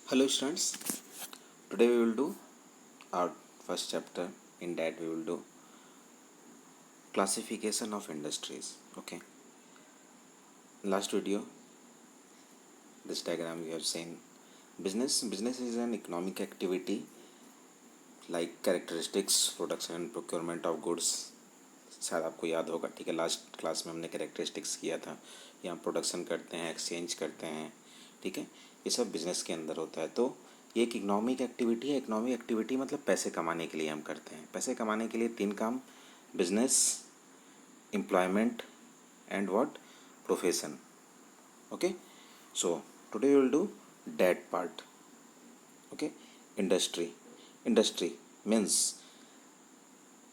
Hello students, today we will do our first chapter. In that we will do classification of industries. Okay, last video this diagram we have seen business is an economic activity like characteristics, production and procurement of goods. शायद आपको याद होगा, ठीक है। Last class में हमने characteristics किया था। यहाँ प्रोडक्शन करते हैं, एक्सचेंज करते हैं, ठीक है। ये सब बिजनेस के अंदर होता है। तो ये एक इकोनॉमिक एक्टिविटी है। इकोनॉमिक एक्टिविटी मतलब पैसे कमाने के लिए हम करते हैं। पैसे कमाने के लिए तीन काम: business, employment and what, profession. Okay, so today we will do that part. Okay, industry means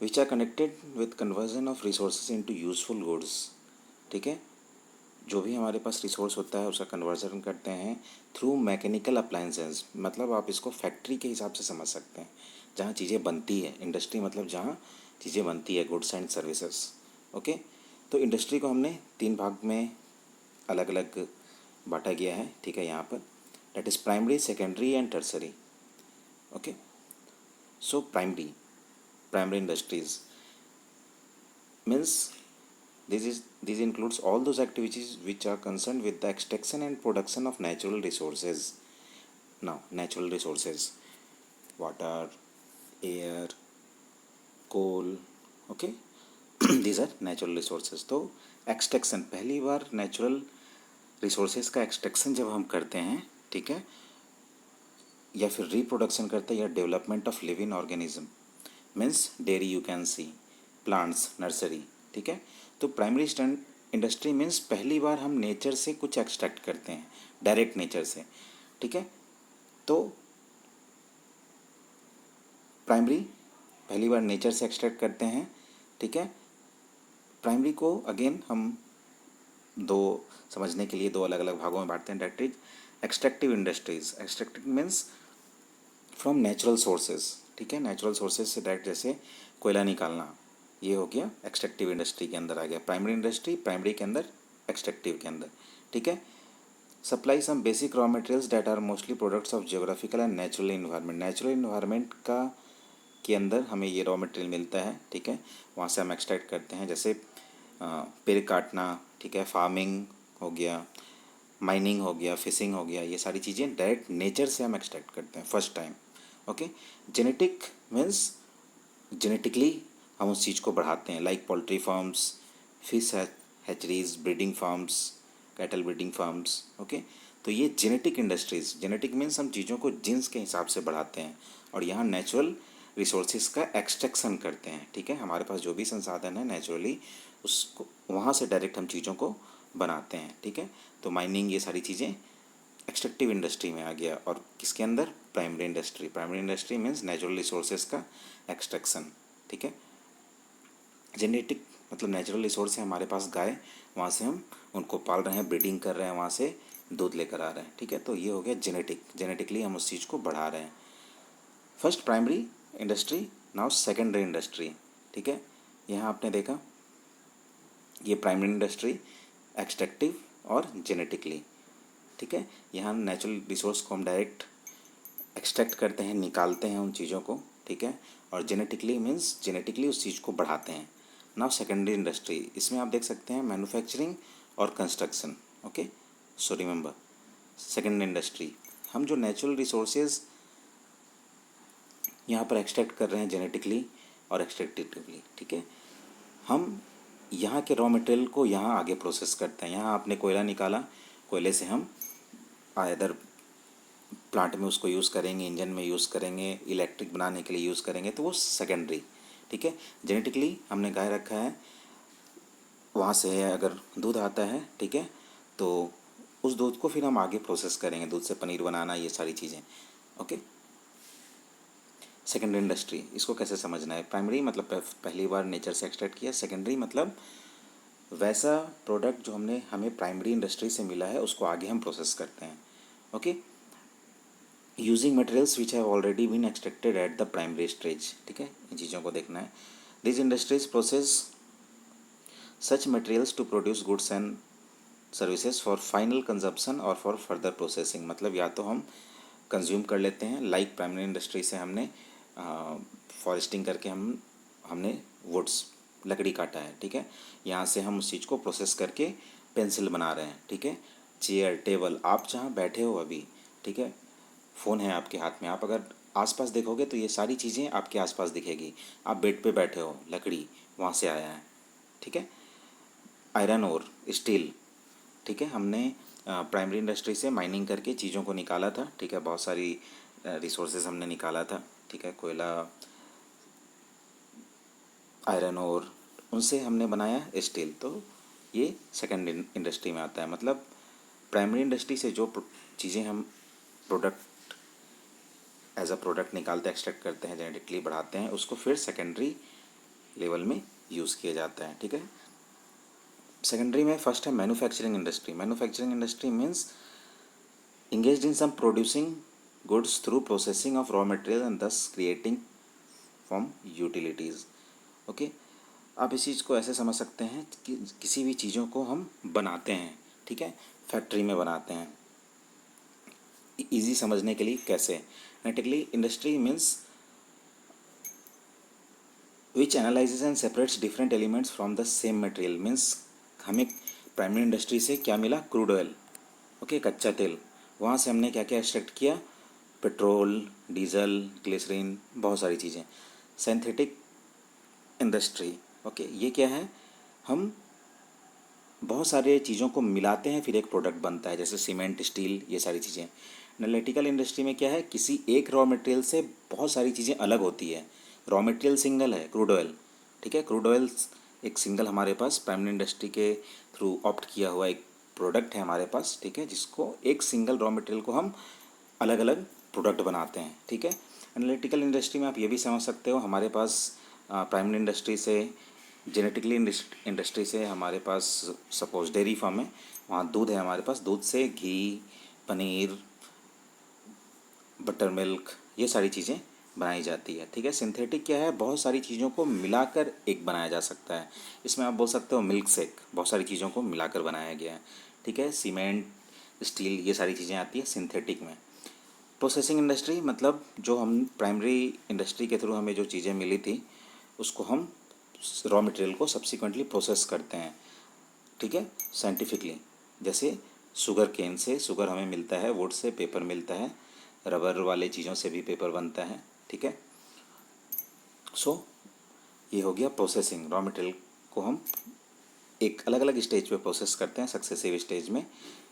which are connected with conversion of resources into useful goods. ठीक है, जो भी हमारे पास रिसोर्स होता है उसका कन्वर्जन करते हैं थ्रू मैकेनिकल अप्लायंसेस। मतलब आप इसको फैक्ट्री के हिसाब से समझ सकते हैं, जहाँ चीज़ें बनती है। इंडस्ट्री मतलब जहाँ चीज़ें बनती है, गुड्स एंड सर्विसेज। ओके, तो इंडस्ट्री को हमने तीन भाग में अलग अलग बांटा गया है, ठीक है। यहाँ पर that is primary, secondary and tertiary. Okay, so primary industries means this includes all those activities which are concerned with the extraction and production of natural resources. Now natural resources: water, air, coal. Okay, these are natural resources. तो extraction, पहली बार natural resources का extraction जब हम करते हैं, ठीक है, या फिर रिप्रोडक्शन करते हैं, या development of living organism means dairy, you can see, plants, nursery, ठीक है। तो प्राइमरी इंडस्ट्री मीन्स पहली बार हम नेचर से कुछ एक्सट्रैक्ट करते हैं, डायरेक्ट नेचर से, ठीक है। तो प्राइमरी पहली बार नेचर से एक्सट्रैक्ट करते हैं, ठीक है। प्राइमरी को अगेन हम दो समझने के लिए दो अलग अलग भागों में बांटते हैं। That is extractive industries. Extractive means from natural sources, ठीक है। नेचुरल सोर्सेज से डायरेक्ट, जैसे कोयला निकालना, ये हो गया एक्सट्रैक्टिव इंडस्ट्री के अंदर आ गया। प्राइमरी इंडस्ट्री, प्राइमरी के अंदर, एक्सट्रैक्टिव के अंदर, ठीक है। Supply some basic raw materials that are mostly products of geographical and natural environment. Natural environment का के अंदर हमें ये रॉ मटेरियल मिलता है, ठीक है। वहाँ से हम एक्सट्रैक्ट करते हैं, जैसे पेड़ काटना, ठीक है, फार्मिंग हो गया, माइनिंग हो गया, फिशिंग हो गया, ये सारी चीज़ें डायरेक्ट नेचर से हम एक्सट्रैक्ट करते हैं first time. Okay, genetic means genetically हम उस चीज़ को बढ़ाते हैं, like poultry farms, fish hatcheries, breeding farms, cattle breeding farms. Okay, तो ये जेनेटिक इंडस्ट्रीज, जेनेटिक मीन्स हम चीज़ों को जीन्स के हिसाब से बढ़ाते हैं, और यहाँ नेचुरल रिसोर्सेज का एक्सट्रैक्शन करते हैं, ठीक है। हमारे पास जो भी संसाधन है नेचुरली, उसको वहाँ से डायरेक्ट हम चीज़ों को बनाते हैं, ठीक है। तो माइनिंग, ये सारी चीज़ें एक्सट्रैक्टिव इंडस्ट्री में आ गया। और किसके अंदर? Primary industry. Primary industry means natural resources का एक्सट्रैक्शन, ठीक है। जेनेटिक मतलब नेचुरल रिसोर्स है हमारे पास, गाय, वहाँ से हम उनको पाल रहे हैं, ब्रीडिंग कर रहे हैं, वहाँ से दूध लेकर आ रहे हैं, ठीक है। तो ये हो गया जेनेटिक, जेनेटिकली हम उस चीज़ को बढ़ा रहे हैं। First primary industry, now secondary industry, ठीक है। यहाँ आपने देखा ये प्राइमरी इंडस्ट्री, एक्सट्रैक्टिव और जेनेटिकली, ठीक है। यहाँ नेचुरल रिसोर्स को हम डायरेक्ट एक्सट्रैक्ट करते हैं, निकालते हैं उन चीज़ों को, ठीक है। और जेनेटिकली मीन्स जेनेटिकली उस चीज़ को बढ़ाते हैं। नाउ सेकेंडरी इंडस्ट्री, इसमें आप देख सकते हैं मैन्युफैक्चरिंग और construction. Okay, so remember second industry, हम जो नेचुरल रिसोर्सेज यहाँ पर एक्सट्रैक्ट कर रहे हैं जेनेटिकली और एक्सट्रैक्टिवली, ठीक है, हम यहाँ के रॉ मटेरियल को यहाँ आगे प्रोसेस करते हैं। यहाँ आपने कोयला निकाला, कोयले से हम आइदर प्लांट में उसको यूज़ करेंगे, इंजन में यूज़ करेंगे, इलेक्ट्रिक बनाने के लिए यूज़ करेंगे, तो वो सेकेंडरी, ठीक है। जेनेटिकली हमने गाय रखा है, वहाँ से अगर दूध आता है, ठीक है, तो उस दूध को फिर हम आगे प्रोसेस करेंगे, दूध से पनीर बनाना, ये सारी चीज़ें। ओके, सेकेंडरी इंडस्ट्री, इसको कैसे समझना है? प्राइमरी मतलब पहली बार नेचर से एक्सट्रैक्ट किया, सेकेंडरी मतलब वैसा प्रोडक्ट जो हमें प्राइमरी इंडस्ट्री से मिला है उसको आगे हम प्रोसेस करते हैं। Okay, using materials which have already been extracted at the primary stage, ठीक है, इन चीज़ों को देखना है। This industries process such materials to produce goods and services for final consumption और फॉर फर्दर प्रोसेसिंग। मतलब या तो हम कंज्यूम कर लेते हैं। लाइक प्राइमरी इंडस्ट्री से हमने फॉरेस्टिंग करके हमने वुड्स लकड़ी काटा है, ठीक है। यहाँ से हम उस चीज़ को प्रोसेस करके पेंसिल बना रहे हैं, ठीक है। चेयर, टेबल, आप जहाँ बैठे हो अभी, ठीक है, फ़ोन है आपके हाथ में, आप अगर आसपास देखोगे तो ये सारी चीज़ें आपके आसपास दिखेगी। आप बेड पे बैठे हो, लकड़ी वहाँ से आया है, ठीक है। आयरन और स्टील, ठीक है, हमने प्राइमरी इंडस्ट्री से माइनिंग करके चीज़ों को निकाला था, ठीक है। बहुत सारी रिसोर्सेज हमने निकाला था, ठीक है। कोयला, आयरन और उनसे हमने बनाया स्टील। तो ये सेकेंड इंडस्ट्री में आता है। मतलब प्राइमरी इंडस्ट्री से जो चीज़ें हम प्रोडक्ट एज अ प्रोडक्ट निकालते हैं, एक्सट्रैक्ट करते हैं, जेनेटिकली बढ़ाते हैं, उसको फिर सेकेंडरी लेवल में यूज़ किया जाता है, ठीक है। सेकेंडरी में फर्स्ट है manufacturing industry. Manufacturing industry means engaged in some producing goods through processing of raw material and thus creating from utilities। Okay, आप इस चीज़ को ऐसे समझ सकते हैं कि किसी भी चीज़ों को हम बनाते हैं, ठीक है, फैक्ट्री में बनाते हैं। इजी समझने के लिए कैसे, analytically industry means which analyses and separates different elements from the same material. Means हमें प्राइमरी इंडस्ट्री से क्या मिला, क्रूड ऑयल, ओके, कच्चा तेल। वहाँ से हमने क्या क्या एक्सट्रैक्ट किया, पेट्रोल, डीजल, ग्लिसरीन, बहुत सारी चीज़ें। सिंथेटिक इंडस्ट्री, ओके, ये क्या है, हम बहुत सारे चीज़ों को मिलाते हैं फिर एक प्रोडक्ट बनता है, जैसे सीमेंट, स्टील, ये सारी चीज़ें। एनालिटिकल इंडस्ट्री में क्या है, किसी एक रॉ मटेरियल से बहुत सारी चीज़ें अलग होती है। रॉ मटेरियल सिंगल है, क्रूड ऑयल, ठीक है। क्रूड ऑयल एक सिंगल हमारे पास प्राइमरी इंडस्ट्री के थ्रू ऑप्ट किया हुआ एक प्रोडक्ट है हमारे पास, ठीक है, जिसको एक सिंगल रॉ मटेरियल को हम अलग अलग प्रोडक्ट बनाते हैं, ठीक है। एनालिटिकल इंडस्ट्री में आप ये भी समझ सकते हो, हमारे पास प्राइमरी इंडस्ट्री से, जेनेटिकली इंडस्ट्री से हमारे पास सपोज डेयरी फार्म है, वहाँ दूध है हमारे पास, दूध से घी, पनीर, बटर मिल्क, ये सारी चीज़ें बनाई जाती है, ठीक है। सिंथेटिक क्या है, बहुत सारी चीज़ों को मिलाकर एक बनाया जा सकता है। इसमें आप बोल सकते हो मिल्क शेक, बहुत सारी चीज़ों को मिलाकर बनाया गया है, ठीक है। सीमेंट, स्टील, ये सारी चीज़ें आती है सिंथेटिक में। प्रोसेसिंग इंडस्ट्री मतलब जो हम प्राइमरी इंडस्ट्री के थ्रू हमें जो चीज़ें मिली थी उसको हम रॉ मटेरियल को सब्सिक्वेंटली प्रोसेस करते हैं, ठीक है, साइंटिफिकली। जैसे शुगर केन से शुगर हमें मिलता है, वुड से पेपर मिलता है, रबर वाले चीज़ों से भी पेपर बनता है, ठीक है। सो ये हो गया प्रोसेसिंग। रॉ मटेरियल को हम एक अलग अलग स्टेज पे प्रोसेस करते हैं, सक्सेसिव स्टेज में,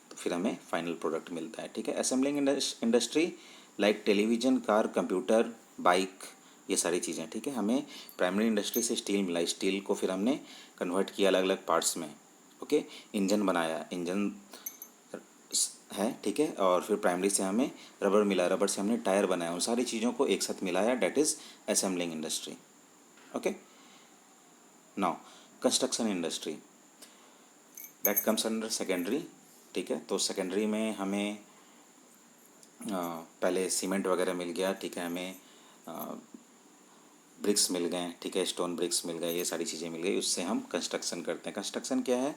तो फिर हमें फाइनल प्रोडक्ट मिलता है, ठीक है। Assembling industry like television, car, computer, bike, ये सारी चीज़ें, ठीक है। हमें प्राइमरी इंडस्ट्री से स्टील मिला, स्टील को फिर हमने कन्वर्ट किया अलग अलग पार्ट्स में, ओके। इंजन बनाया, इंजन है, ठीक है, और फिर प्राइमरी से हमें रबर मिला, रबर से हमने टायर बनाया, उन सारी चीज़ों को एक साथ मिलाया, that is assembling industry, okay. Now construction industry, that comes under secondary, ठीक है। तो सेकेंडरी में हमें पहले सीमेंट वगैरह मिल गया, ठीक है, हमें ब्रिक्स मिल गए, ठीक है, स्टोन ब्रिक्स मिल गए, ये सारी चीज़ें मिल गई, उससे हम कंस्ट्रक्शन करते हैं। कंस्ट्रक्शन क्या है,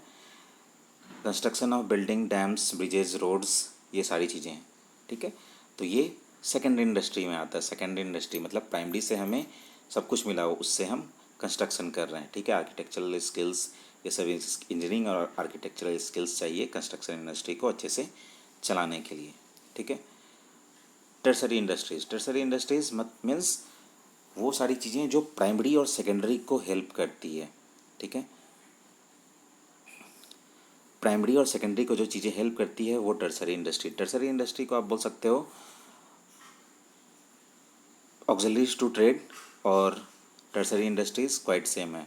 construction of building, dams, bridges, roads, ये सारी चीज़ें हैं, ठीक है। तो ये सेकेंडरी इंडस्ट्री में आता है। सेकेंडरी इंडस्ट्री मतलब प्राइमरी से हमें सब कुछ मिला हो, उससे हम कंस्ट्रक्शन कर रहे हैं, ठीक है। आर्किटेक्चरल स्किल्स, ये सब इंजीनियरिंग और आर्किटेक्चरल स्किल्स चाहिए कंस्ट्रक्शन इंडस्ट्री को अच्छे से चलाने के लिए, ठीक है। Tertiary industries, tertiary industries means वो सारी चीज़ें जो प्राइमरी और सेकेंडरी को हेल्प करती है, ठीक है। प्राइमरी और सेकेंडरी को जो चीज़ें हेल्प करती है वो टर्सरी इंडस्ट्री। टर्सरी इंडस्ट्री को आप बोल सकते हो ऑक्सिलरीज टू ट्रेड, और टर्सरी इंडस्ट्रीज क्वाइट सेम है।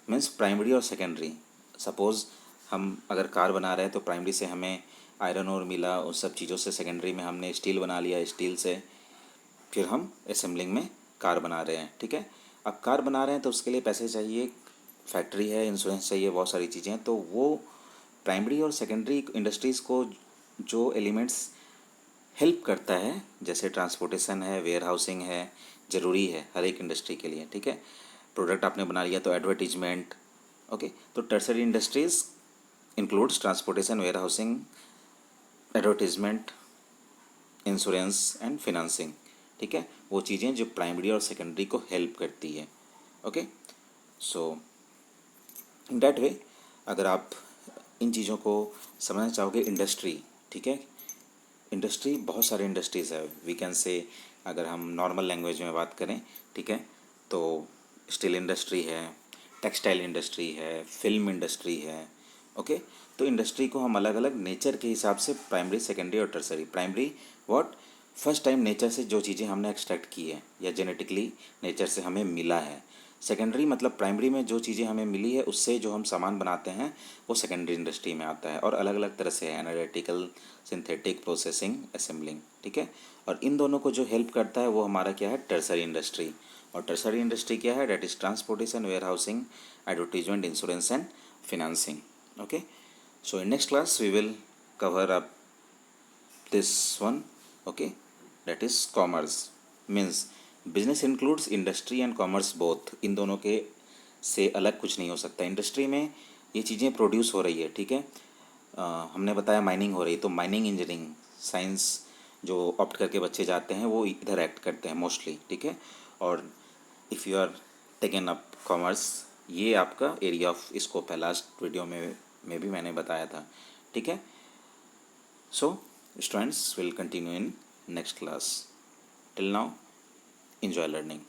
मीन्स प्राइमरी और सेकेंडरी, सपोज़ हम अगर कार बना रहे हैं तो प्राइमरी से हमें आयरन और मिला, उस सब चीज़ों से सेकेंडरी में हमने स्टील बना लिया, स्टील से फिर हम असेंबलिंग में कार बना रहे हैं, ठीक है। अब कार बना रहे हैं तो उसके लिए पैसे चाहिए, फैक्ट्री है, इंश्योरेंस चाहिए, बहुत सारी चीज़ें हैं। तो वो प्राइमरी और सेकेंडरी इंडस्ट्रीज़ को जो एलिमेंट्स हेल्प करता है, जैसे ट्रांसपोर्टेशन है, वेयर हाउसिंग है, ज़रूरी है हर एक इंडस्ट्री के लिए, ठीक है। प्रोडक्ट आपने बना लिया तो एडवर्टीजमेंट, ओके। तो tertiary industries includes transportation, warehousing, advertisement, insurance and financing, ठीक है, वो चीज़ें जो प्राइमरी और सेकेंडरी को हेल्प करती है। ओके, सो इन डैट वे अगर आप इन चीज़ों को समझना चाहोगे, इंडस्ट्री, ठीक है, इंडस्ट्री बहुत सारे इंडस्ट्रीज़ है, वी कैन से, अगर हम नॉर्मल लैंग्वेज में बात करें, ठीक है, तो स्टील इंडस्ट्री है, टेक्सटाइल इंडस्ट्री है, फिल्म इंडस्ट्री है। ओके, तो इंडस्ट्री को हम अलग अलग नेचर के हिसाब से प्राइमरी, सेकेंडरी और tertiary. Primary what, first time nature से जो चीज़ें हमने एक्सट्रैक्ट की है या जेनेटिकली नेचर से हमें मिला है। सेकेंडरी मतलब प्राइमरी में जो चीज़ें हमें मिली है उससे जो हम सामान बनाते हैं वो सेकेंडरी इंडस्ट्री में आता है, और अलग अलग तरह से है, एनालिटिकल, सिंथेटिक, प्रोसेसिंग, असेंबलिंग, ठीक है। और इन दोनों को जो हेल्प करता है वो हमारा क्या है, टर्सरी इंडस्ट्री। और टर्सरी इंडस्ट्री क्या है, that is transportation, warehousing, advertisement, insurance and financing. Okay, so in next class we will cover up this one. Okay, that is commerce, means business includes industry and commerce both। इन दोनों के से अलग कुछ नहीं हो सकता। Industry में ये चीज़ें प्रोड्यूस हो रही है, ठीक है, हमने बताया माइनिंग हो रही है, तो माइनिंग इंजीनियरिंग साइंस जो ऑप्ट करके बच्चे जाते हैं वो इधर एक्ट करते हैं मोस्टली, ठीक है। और if you are taken up commerce, ये आपका एरिया ऑफ स्कोप है, लास्ट वीडियो में भी मैंने बताया था, ठीक है। So students will continue in next class, till now enjoy learning।